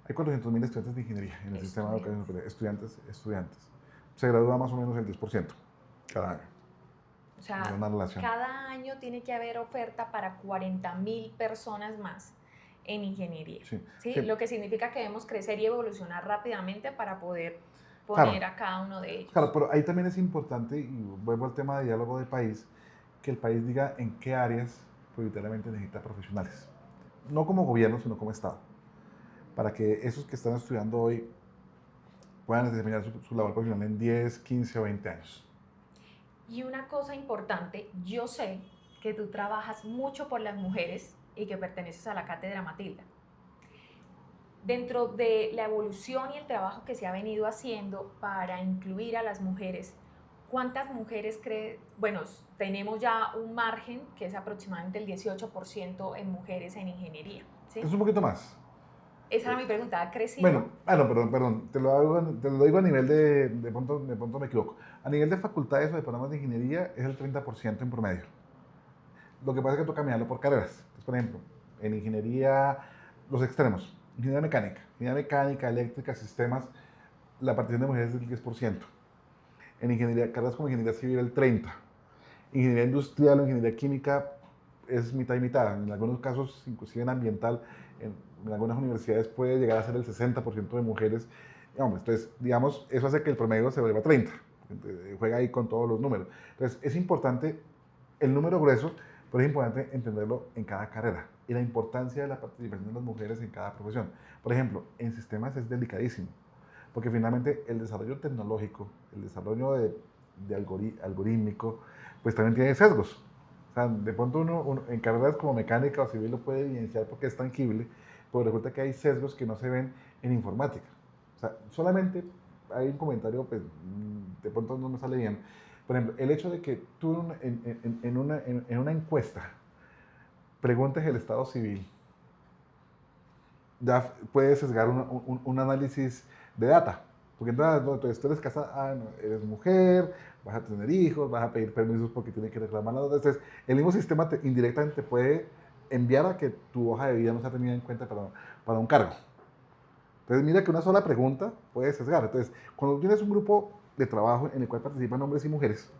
[SPEAKER 2] Hay 400.000 estudiantes de ingeniería en el sistema de educación superior. Estudiantes. Se gradúa más o menos el 10% cada año.
[SPEAKER 1] O sea,
[SPEAKER 2] Una relación.
[SPEAKER 1] cada año tiene que haber oferta para 40.000 personas más en ingeniería.
[SPEAKER 2] Sí,
[SPEAKER 1] ¿Sí?
[SPEAKER 2] sí.
[SPEAKER 1] Lo que significa que debemos crecer y evolucionar rápidamente para poder poner
[SPEAKER 2] Claro,
[SPEAKER 1] a cada uno de ellos.
[SPEAKER 2] claro, pero ahí también es importante, y vuelvo al tema de diálogo de país, que el país diga en qué áreas prioritariamente necesita profesionales. No como gobierno, sino como Estado. Para que esos que están estudiando hoy puedan desempeñar su labor profesional en 10, 15 o 20 años.
[SPEAKER 1] Y una cosa importante, yo sé que tú trabajas mucho por las mujeres y que perteneces a la Cátedra Matilda. Dentro de la evolución y el trabajo que se ha venido haciendo para incluir a las mujeres, ¿cuántas mujeres cree? Bueno, tenemos ya un margen que es aproximadamente el 18% en mujeres en ingeniería, ¿sí?
[SPEAKER 2] Es un poquito más.
[SPEAKER 1] Esa era mi pregunta, ¿ha crecido?
[SPEAKER 2] Bueno, no, perdón, te lo digo a nivel de pronto me equivoco. A nivel de facultades o de programas de ingeniería es el 30% en promedio. Lo que pasa es que toca mirarlo por carreras. Entonces, por ejemplo, en ingeniería, los extremos, ingeniería mecánica, eléctrica, sistemas, la participación de mujeres es del 10%. En ingeniería, carreras como ingeniería civil el 30%. Ingeniería industrial o ingeniería química es mitad y mitad. En algunos casos, inclusive en ambiental, en algunas universidades puede llegar a ser el 60% de mujeres y hombres. Entonces, digamos, eso hace que el promedio se vuelva 30. Juega ahí con todos los números. Entonces, es importante el número grueso, pero es importante entenderlo en cada carrera y la importancia de la participación de las mujeres en cada profesión. Por ejemplo, en sistemas es delicadísimo, porque finalmente el desarrollo tecnológico, el desarrollo de algorítmico, pues también tiene sesgos. O sea, de pronto uno en carreras como mecánica o civil lo puede evidenciar porque es tangible, pero resulta que hay sesgos que no se ven en informática. O sea, solamente hay un comentario, pues de pronto no me sale bien. Por ejemplo, el hecho de que tú en una encuesta preguntes el estado civil, ya puedes sesgar un análisis de data. Porque entonces tú eres casada, no, eres mujer, vas a tener hijos, vas a pedir permisos porque tienes que reclamar la data. Entonces, el mismo sistema indirectamente te puede enviar a que tu hoja de vida no sea tenida en cuenta para un cargo. Entonces, mira que una sola pregunta puede sesgar. Entonces, cuando tienes un grupo de trabajo en el cual participan hombres y mujeres,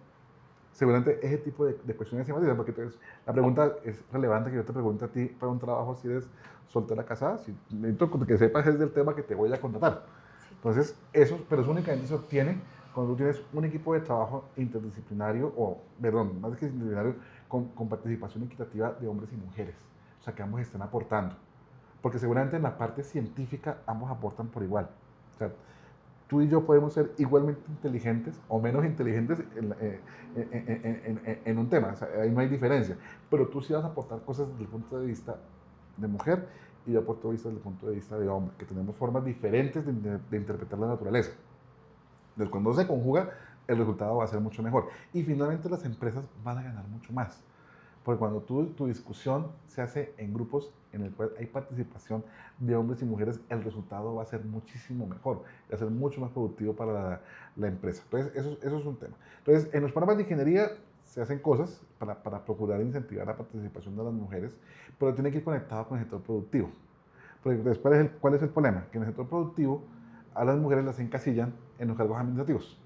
[SPEAKER 2] seguramente ese tipo de cuestiones se matizan, porque entonces la pregunta es relevante que yo te pregunte a ti para un trabajo si eres soltera casada, si necesito que sepas es del tema que te voy a contratar.
[SPEAKER 1] Sí, claro.
[SPEAKER 2] Entonces, eso, pero eso únicamente se obtiene cuando tú tienes un equipo de trabajo interdisciplinario, o, perdón, más que interdisciplinario, con participación equitativa de hombres y mujeres. O sea, que ambos estén aportando. Porque seguramente en la parte científica ambos aportan por igual. O sea, tú y yo podemos ser igualmente inteligentes o menos inteligentes en un tema, o sea, ahí no hay diferencia, pero tú sí vas a aportar cosas desde el punto de vista de mujer y yo aporto vista desde el punto de vista de hombre, que tenemos formas diferentes de interpretar la naturaleza. Entonces, cuando se conjuga, el resultado va a ser mucho mejor. Y finalmente las empresas van a ganar mucho más. Porque cuando tu discusión se hace en grupos en el cual hay participación de hombres y mujeres, el resultado va a ser muchísimo mejor, va a ser mucho más productivo para la empresa. Entonces, eso es un tema. Entonces, en los programas de ingeniería se hacen cosas para procurar incentivar la participación de las mujeres, pero tiene que ir conectado con el sector productivo. Porque después, ¿cuál es el problema? Que en el sector productivo a las mujeres las encasillan en los cargos administrativos.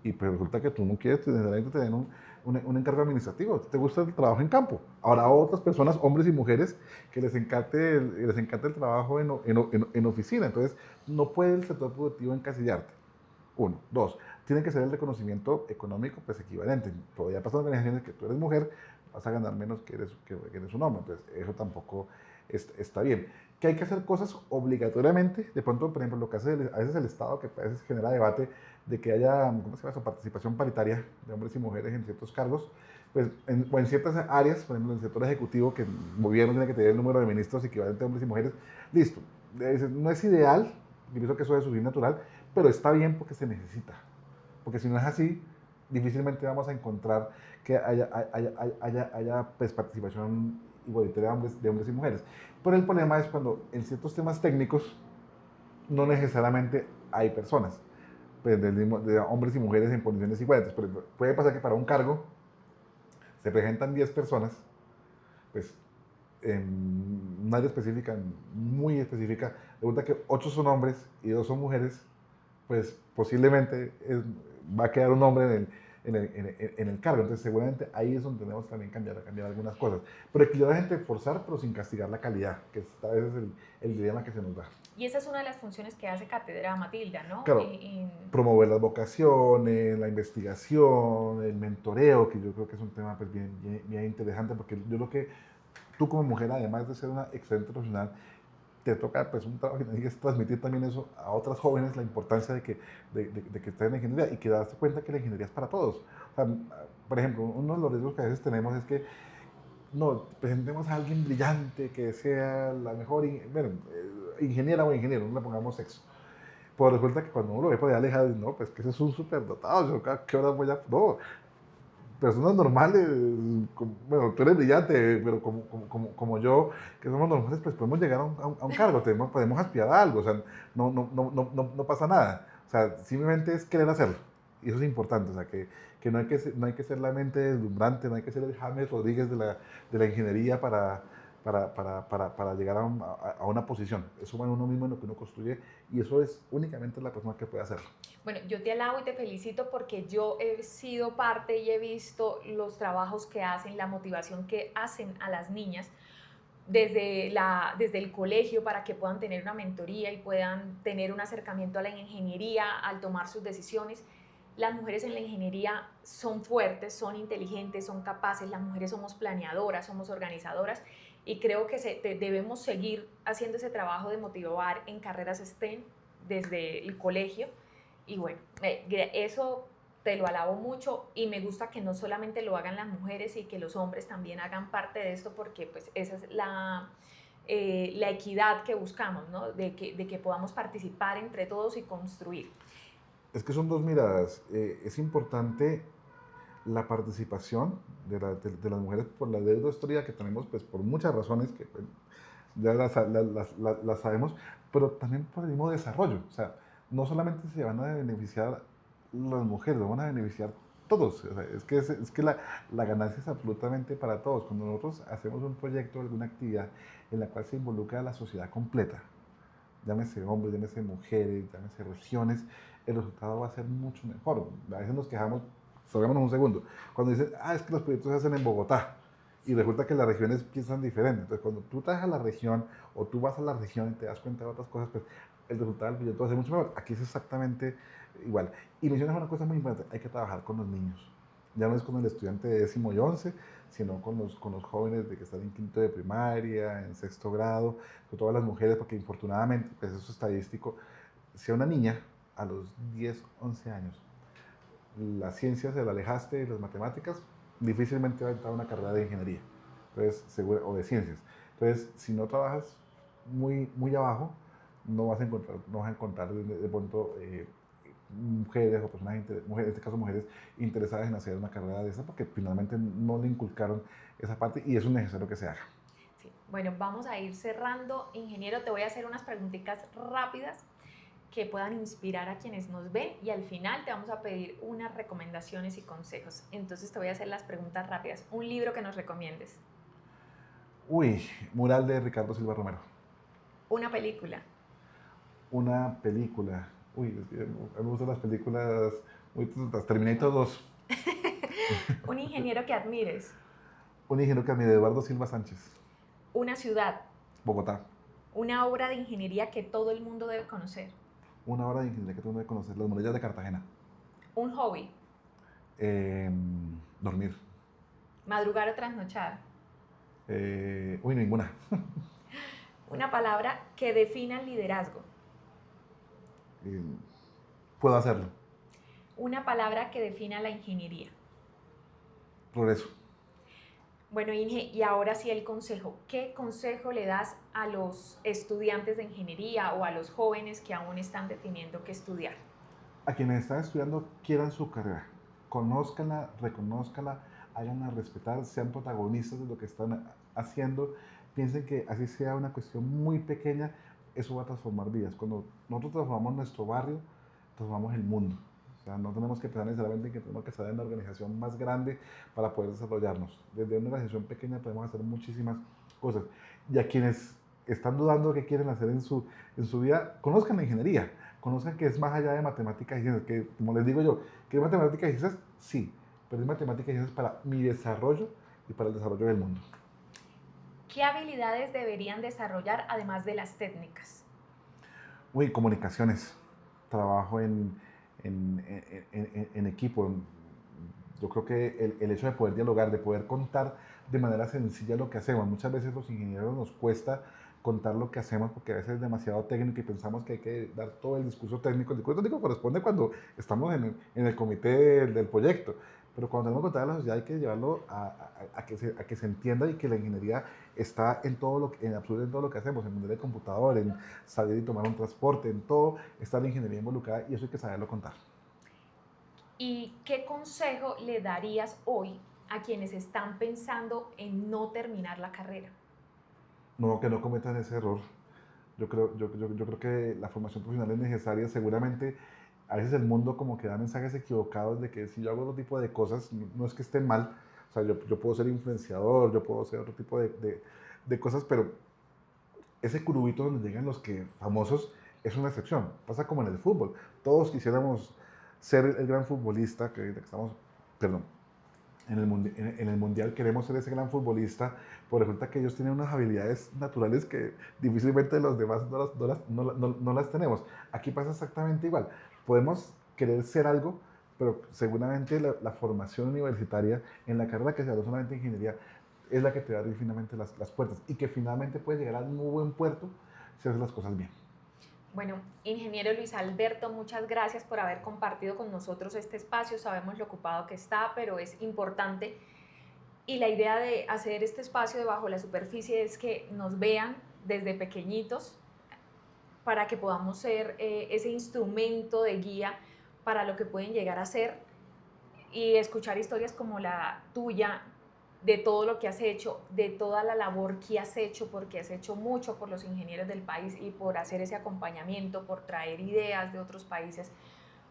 [SPEAKER 2] y pues resulta que tú no quieres necesariamente tener un encargo administrativo, te gusta el trabajo en campo. Ahora otras personas, hombres y mujeres, que les encanta el trabajo en oficina, entonces no puede el sector productivo encasillarte. Uno. Dos, tiene que ser el reconocimiento económico pues equivalente. Todavía pasan organizaciones que tú eres mujer, vas a ganar menos que eres un hombre, entonces eso tampoco está bien. Que hay que hacer cosas obligatoriamente, de pronto, por ejemplo, lo que hace a veces el Estado, que a veces genera debate de que haya, ¿cómo se llama eso? Participación paritaria de hombres y mujeres en ciertos cargos, pues, o en ciertas áreas, por ejemplo, en el sector ejecutivo, que el gobierno tiene que tener el número de ministros equivalente a hombres y mujeres, listo. No es ideal, yo pienso que eso es su fin natural, pero está bien porque se necesita. Porque si no es así, difícilmente vamos a encontrar que haya pues, participación igualitaria de hombres y mujeres. Pero el problema es cuando en ciertos temas técnicos no necesariamente hay personas, pues, de hombres y mujeres en condiciones iguales. Por ejemplo, puede pasar que para un cargo se presentan 10 personas, pues en un área específica, muy específica, resulta que 8 son hombres y 2 son mujeres, pues posiblemente va a quedar un hombre en el cargo. Entonces, seguramente ahí es donde tenemos también cambiar algunas cosas. Pero equilibrar la gente, forzar, pero sin castigar la calidad, que a veces es el dilema que se nos da.
[SPEAKER 1] Y esa es una de las funciones que hace Cátedra Matilda, ¿no?
[SPEAKER 2] Claro, promover las vocaciones, la investigación, el mentoreo, que yo creo que es un tema pues, bien interesante, porque yo creo que tú como mujer, además de ser una excelente profesional, te toca pues un trabajo que tienes que transmitir también eso a otras jóvenes, la importancia de que estén en ingeniería y que darse cuenta que la ingeniería es para todos. O sea, por ejemplo, uno de los riesgos que a veces tenemos es que no, presentemos a alguien brillante, que sea la mejor bueno, ingeniera o ingeniero, no le pongamos sexo. Pues resulta que cuando uno lo ve por allá alejado, no, pues que ese es un superdotado, yo cada qué hora voy a... No, personas normales, bueno, tú eres brillante, pero como yo, que somos normales, pues podemos llegar a un cargo, podemos aspirar a algo, o sea, no pasa nada. O sea, simplemente es querer hacerlo. Y eso es importante, o sea, que no hay que ser la mente deslumbrante, no hay que ser el James Rodríguez de la ingeniería para llegar a una posición. Eso va en uno mismo, en lo que uno construye, y eso es únicamente la persona que puede hacerlo.
[SPEAKER 1] Bueno, yo te alabo y te felicito porque yo he sido parte y he visto los trabajos que hacen, la motivación que hacen a las niñas desde el colegio para que puedan tener una mentoría y puedan tener un acercamiento a la ingeniería al tomar sus decisiones. Las mujeres en la ingeniería son fuertes, son inteligentes, son capaces, las mujeres somos planeadoras, somos organizadoras y creo que debemos seguir haciendo ese trabajo de motivar en carreras STEM desde el colegio. Y bueno, eso te lo alabo mucho y me gusta que no solamente lo hagan las mujeres y que los hombres también hagan parte de esto porque pues esa es la equidad que buscamos, ¿no? De que podamos participar entre todos y construir.
[SPEAKER 2] Es que son dos miradas. Es importante la participación de las mujeres por la deuda histórica que tenemos, pues por muchas razones que pues, ya las sabemos, pero también por el mismo desarrollo. O sea, no solamente se van a beneficiar las mujeres, van a beneficiar todos. O sea, es que la ganancia es absolutamente para todos. Cuando nosotros hacemos un proyecto, alguna actividad en la cual se involucra a la sociedad completa, llámese hombres, llámese mujeres, llámese regiones, el resultado va a ser mucho mejor. A veces nos quejamos, salgámonos un segundo, cuando dicen, es que los proyectos se hacen en Bogotá, y resulta que las regiones piensan diferente. Entonces, cuando tú traes a la región o tú vas a la región y te das cuenta de otras cosas, pues el resultado del proyecto va a ser mucho mejor. Aquí es exactamente igual. Y mencionas una cosa muy importante, hay que trabajar con los niños. Ya no es con el estudiante de 10º y 11, sino con los jóvenes de que están en quinto de primaria, en sexto grado, con todas las mujeres, porque infortunadamente, pues eso es estadístico, si a una niña a los 10, 11 años las ciencias se la alejaste de las matemáticas, difícilmente va a entrar a una carrera de ingeniería o de ciencias. Entonces, si no trabajas muy abajo, no vas a encontrar de pronto mujeres o personas, mujeres, en este caso mujeres, interesadas en hacer una carrera de esa porque finalmente no le inculcaron esa parte y eso es necesario que se haga.
[SPEAKER 1] Sí. Bueno, vamos a ir cerrando. Ingeniero, te voy a hacer unas preguntitas rápidas que puedan inspirar a quienes nos ven y al final te vamos a pedir unas recomendaciones y consejos. Entonces te voy a hacer las preguntas rápidas. Un libro que nos recomiendes.
[SPEAKER 2] Uy, mural de Ricardo Silva Romero.
[SPEAKER 1] Una película.
[SPEAKER 2] Una película. Uy, es que a mí me gustan las películas Uy, Terminator 2.
[SPEAKER 1] Un ingeniero que admires.
[SPEAKER 2] Un ingeniero que admire, Eduardo Silva Sánchez.
[SPEAKER 1] Una ciudad.
[SPEAKER 2] Bogotá.
[SPEAKER 1] Una obra de ingeniería que todo el mundo debe conocer.
[SPEAKER 2] Una obra de ingeniería que tú no debes conocer, las murallas de Cartagena.
[SPEAKER 1] Un hobby.
[SPEAKER 2] Dormir.
[SPEAKER 1] Madrugar o trasnochar.
[SPEAKER 2] Ninguna.
[SPEAKER 1] Una palabra que defina el liderazgo.
[SPEAKER 2] Puedo hacerlo.
[SPEAKER 1] Una palabra que defina la ingeniería.
[SPEAKER 2] Progreso.
[SPEAKER 1] Bueno, Inge, y ahora sí el consejo. ¿Qué consejo le das a los estudiantes de ingeniería o a los jóvenes que aún están definiendo qué estudiar?
[SPEAKER 2] A quienes están estudiando, quieran su carrera. Conózcanla, reconózcanla, háganla respetar, sean protagonistas de lo que están haciendo. Piensen que así sea una cuestión muy pequeña, eso va a transformar vidas. Cuando nosotros transformamos nuestro barrio, transformamos el mundo. O sea, no tenemos que pensar necesariamente que tenemos que estar en una organización más grande para poder desarrollarnos. Desde una organización pequeña podemos hacer muchísimas cosas. Y a quienes están dudando qué quieren hacer en su vida, conozcan la ingeniería, conozcan que es más allá de matemáticas y ciencias, que como les digo yo, que es matemáticas y ciencias, sí, pero es matemáticas y ciencias para mi desarrollo y para el desarrollo del mundo.
[SPEAKER 1] ¿Qué habilidades deberían desarrollar además de las técnicas?
[SPEAKER 2] Comunicaciones, trabajo en equipo. Yo creo que el hecho de poder dialogar, de poder contar de manera sencilla lo que hacemos. Muchas veces los ingenieros nos cuesta contar lo que hacemos porque a veces es demasiado técnico y pensamos que hay que dar todo el discurso técnico. El discurso técnico corresponde cuando estamos en el comité del proyecto, pero cuando tenemos que contar a la sociedad hay que llevarlo a que se entienda y que la ingeniería está en absoluto en todo lo que hacemos, en el mundo del computador, en salir y tomar un transporte, en todo está la ingeniería involucrada y eso hay que saberlo contar.
[SPEAKER 1] ¿Y qué consejo le darías hoy a quienes están pensando en no terminar la carrera?
[SPEAKER 2] No, que no cometan ese error. Yo creo que la formación profesional es necesaria. Seguramente a veces el mundo como que da mensajes equivocados de que si yo hago otro tipo de cosas, no es que estén mal. O sea, yo puedo ser influenciador, yo puedo hacer otro tipo de cosas, pero ese curubito donde llegan los que famosos es una excepción. Pasa como en el fútbol. Todos quisiéramos ser el gran futbolista, que estamos, perdón, en el mundial queremos ser ese gran futbolista, pero resulta que ellos tienen unas habilidades naturales que difícilmente los demás no las tenemos. Aquí pasa exactamente igual. Podemos querer ser algo, pero seguramente la formación universitaria en la carrera que sea, no solamente ingeniería, es la que te abre finalmente las puertas y que finalmente puedes llegar a un muy buen puerto si haces las cosas bien.
[SPEAKER 1] Bueno, ingeniero Luis Alberto, muchas gracias por haber compartido con nosotros este espacio. Sabemos lo ocupado que está, pero es importante. Y la idea de hacer este espacio de Bajo la Superficie es que nos vean desde pequeñitos para que podamos ser ese instrumento de guía para lo que pueden llegar a ser y escuchar historias como la tuya, de todo lo que has hecho, de toda la labor que has hecho, porque has hecho mucho por los ingenieros del país y por hacer ese acompañamiento, por traer ideas de otros países,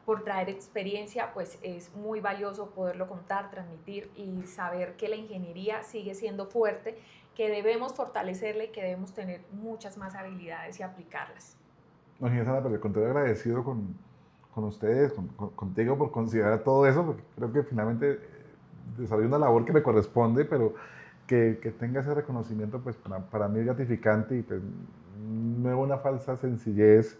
[SPEAKER 1] por traer experiencia, pues es muy valioso poderlo contar, transmitir y saber que la ingeniería sigue siendo fuerte, que debemos fortalecerla y que debemos tener muchas más habilidades y aplicarlas.
[SPEAKER 2] No, Sara, pero estoy agradecido con ustedes, contigo por considerar todo eso, porque creo que finalmente desarrollo una labor que me corresponde, pero que tenga ese reconocimiento, pues para mí es gratificante y pues no es una falsa sencillez.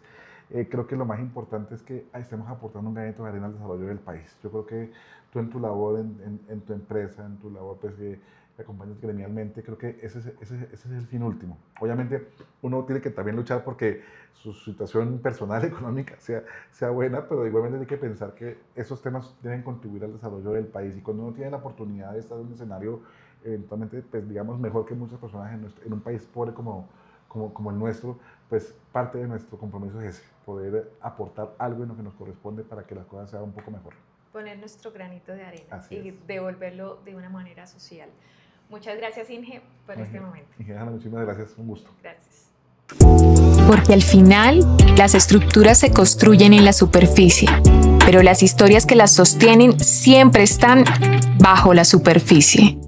[SPEAKER 2] Creo que lo más importante es que estemos aportando un granito de arena al desarrollo del país. Yo creo que tú en tu labor, en tu empresa, en tu labor pues, que acompañas gremialmente, creo que ese es el fin último. Obviamente uno tiene que también luchar porque su situación personal, económica sea buena, pero igualmente hay que pensar que esos temas deben contribuir al desarrollo del país y cuando uno tiene la oportunidad de estar en un escenario eventualmente, pues digamos, mejor que muchas personas en un país pobre como el nuestro, pues parte de nuestro compromiso es ese, poder aportar algo en lo que nos corresponde para que la cosa sea un poco mejor.
[SPEAKER 1] Poner nuestro granito de arena
[SPEAKER 2] Así
[SPEAKER 1] y
[SPEAKER 2] es.
[SPEAKER 1] devolverlo de una manera social. Muchas gracias, Inge, por este momento.
[SPEAKER 2] Inge, Ana, muchísimas gracias, un gusto.
[SPEAKER 1] Gracias.
[SPEAKER 3] Porque al final, las estructuras se construyen en la superficie, pero las historias que las sostienen siempre están bajo la superficie.